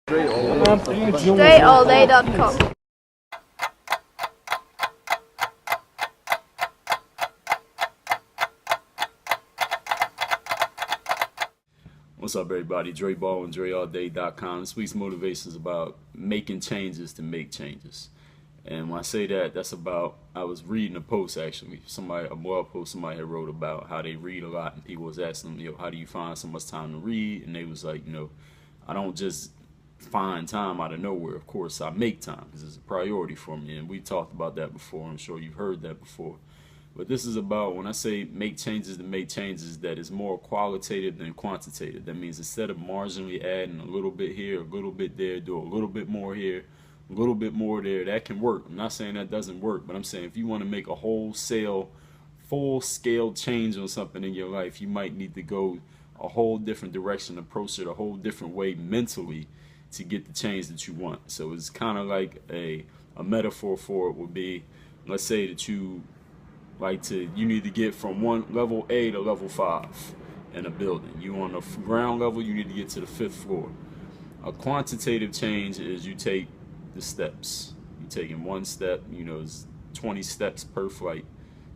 DreAllDay.com. What's up, everybody? Dre Baldwin, DreAllDay.com. This week's motivation is about making changes to make changes. And when I say that, that's about, I was reading a post actually, a blog post somebody had wrote about how they read a lot, and people was asking them, how do you find so much time to read? And they was like, I don't just find time out of nowhere. Of course, I make time because it's a priority for me. And we talked about that before. I'm sure you've heard that before. But this is about, when I say make changes to make changes, that is more qualitative than quantitative. That means instead of marginally adding a little bit here, a little bit there, do a little bit more here, a little bit more there, that can work. I'm not saying that doesn't work, but I'm saying if you want to make a wholesale, full-scale change on something in your life, you might need to go a whole different direction, approach it a whole different way mentally to get the change that you want. So it's kind of like a metaphor for it would be, let's say that you need to get from level A to level 5 in a building. You on the ground level, you need to get to the 5th floor. A quantitative change is you take the steps. You're taking one step, it's 20 steps per flight,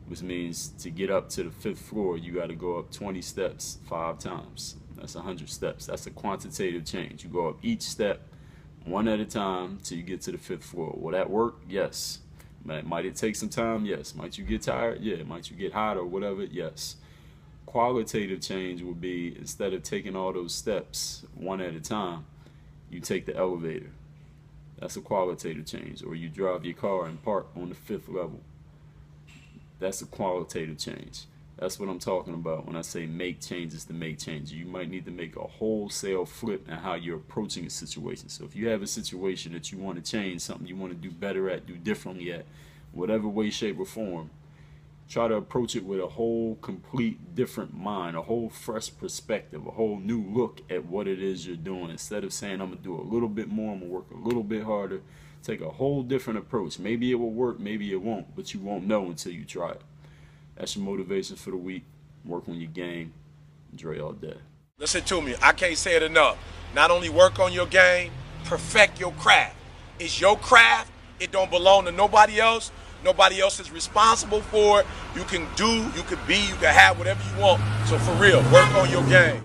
which means to get up to the 5th floor, you got to go up 20 steps 5 times. That's 100 steps. That's a quantitative change. You go up each step one at a time till you get to the 5th floor. Will that work? Yes. Might it take some time? Yes. Might you get tired? Yeah. Might you get hot or whatever? Yes. Qualitative change would be, instead of taking all those steps one at a time, you take the elevator. That's a qualitative change. Or you drive your car and park on the 5th level. That's a qualitative change. That's what I'm talking about when I say make changes to make changes. You might need to make a wholesale flip in how you're approaching a situation. So if you have a situation that you want to change, something you want to do better at, do differently at, whatever way, shape, or form, try to approach it with a whole complete different mind, a whole fresh perspective, a whole new look at what it is you're doing. Instead of saying, I'm going to do a little bit more, I'm going to work a little bit harder, take a whole different approach. Maybe it will work, maybe it won't, but you won't know until you try it. That's your motivation for the week. Work on your game. Dre all day. Listen to me. I can't say it enough. Not only work on your game, perfect your craft. It's your craft. It don't belong to nobody else. Nobody else is responsible for it. You can do, you can be, you can have whatever you want. So for real, work on your game.